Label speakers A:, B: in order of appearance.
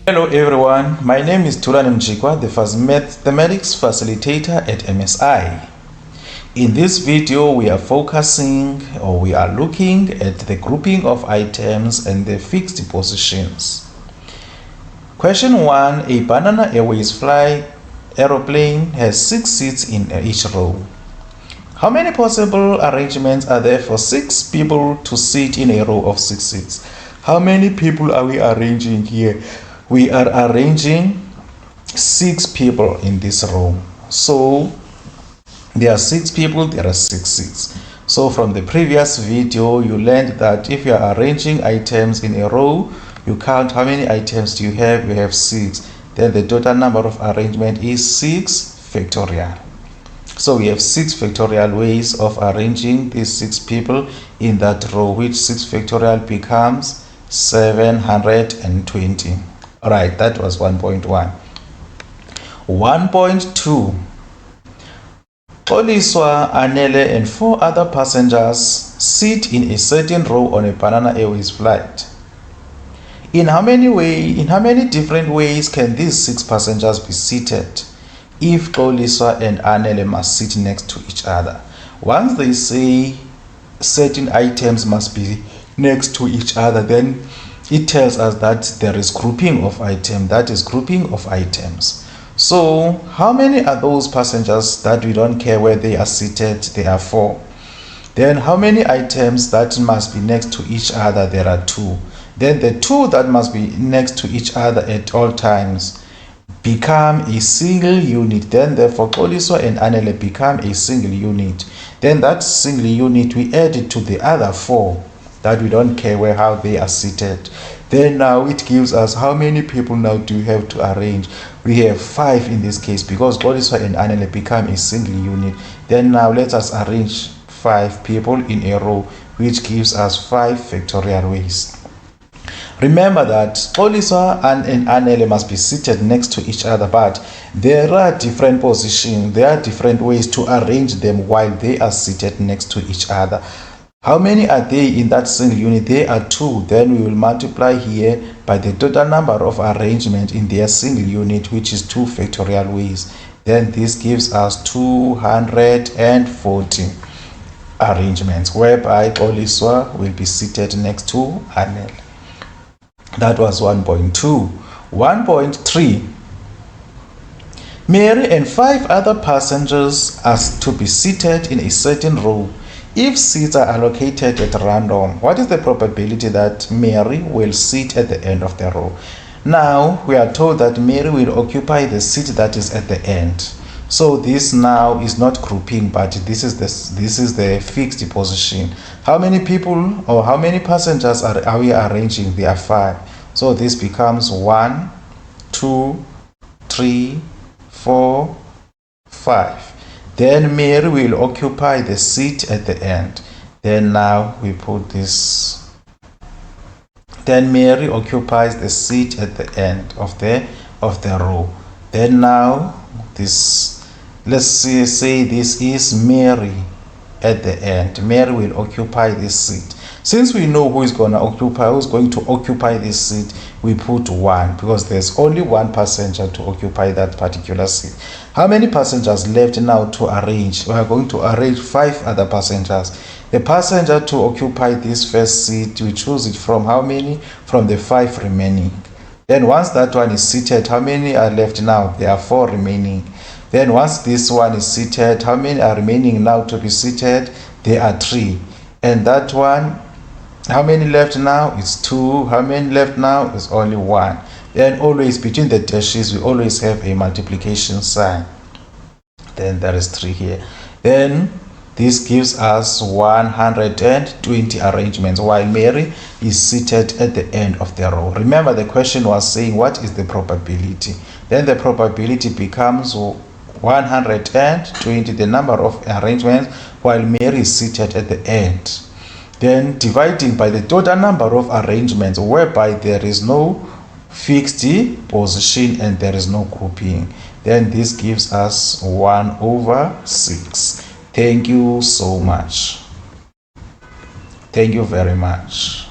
A: Hello everyone, my name is Thulani Mjikwa, the Mathematics Facilitator at MSI. In this video, we are looking at the grouping of items and the fixed positions. Question 1. A Banana Airways flight aeroplane has 6 seats in each row. How many possible arrangements are there for 6 people to sit in a row of 6 seats? How many people are we arranging here? We are arranging 6 people in this row. So there are 6 people, there are 6 seats. So from the previous video, you learned that if you are arranging items in a row, you count how many items do you have? You have 6. Then the total number of arrangement is 6 factorial. So we have 6 factorial ways of arranging these 6 people in that row, which 6 factorial becomes 720. Alright, that was 1.1. 1.2. Xoliswa, Anele and 4 other passengers sit in a certain row on a Banana Airways flight. In how many different ways can these 6 passengers be seated if Xoliswa and Anele must sit next to each other? Once they say certain items must be next to each other, then it tells us that there is grouping of items. That is grouping of items. So how many are those passengers that we don't care where they are seated? There are 4. Then how many items that must be next to each other? There are 2. Then the 2 that must be next to each other at all times become a single unit. Then therefore Xoliswa and Anele become a single unit. Then that single unit we add it to the other 4 that we don't care how they are seated. Then now it gives us how many people now do we have to arrange. We have 5 in this case because Xoliswa and Anele become a single unit. Then now let us arrange 5 people in a row, which gives us 5 factorial ways. Remember that Xoliswa and Anele must be seated next to each other, but there are different positions, there are different ways to arrange them while they are seated next to each other. How many are they in that single unit? There are 2. Then we will multiply here by the total number of arrangements in their single unit, which is 2 factorial ways. Then this gives us 240 arrangements, whereby Xoliswa will be seated next to Anele. That was 1.2. 1.3. Mary and 5 other passengers are to be seated in a certain row. If seats are allocated at random, what is the probability that Mary will sit at the end of the row? Now, we are told that Mary will occupy the seat that is at the end. So this now is not grouping, but this is the fixed position. How many people or how many passengers are we arranging? There are 5. So this becomes 1, 2, 3, 4, 5. Then Mary will occupy the seat at the end. Then now we put this. Then Mary occupies the seat at the end of the row. Then now this, let's say this is Mary at the end. Mary will occupy this seat. Since we know who's going to occupy this seat, we put 1 because there's only 1 passenger to occupy that particular seat. How many passengers left now to arrange? We are going to arrange 5 other passengers. The passenger to occupy this first seat, we choose it from how many? From the 5 remaining. Then once that one is seated, how many are left now? There are 4 remaining. Then once this one is seated, how many are remaining now to be seated? There are 3. And that one, how many left now? It's 2. How many left now? It's only 1. Then always between the dashes, we always have a multiplication sign. Then there is 3 here. Then this gives us 120 arrangements while Mary is seated at the end of the row. Remember the question was saying what is the probability? Then the probability becomes 120, the number of arrangements while Mary is seated at the end. Then dividing by the total number of arrangements whereby there is no fixed position and there is no grouping. Then this gives us 1/6. Thank you so much. Thank you very much.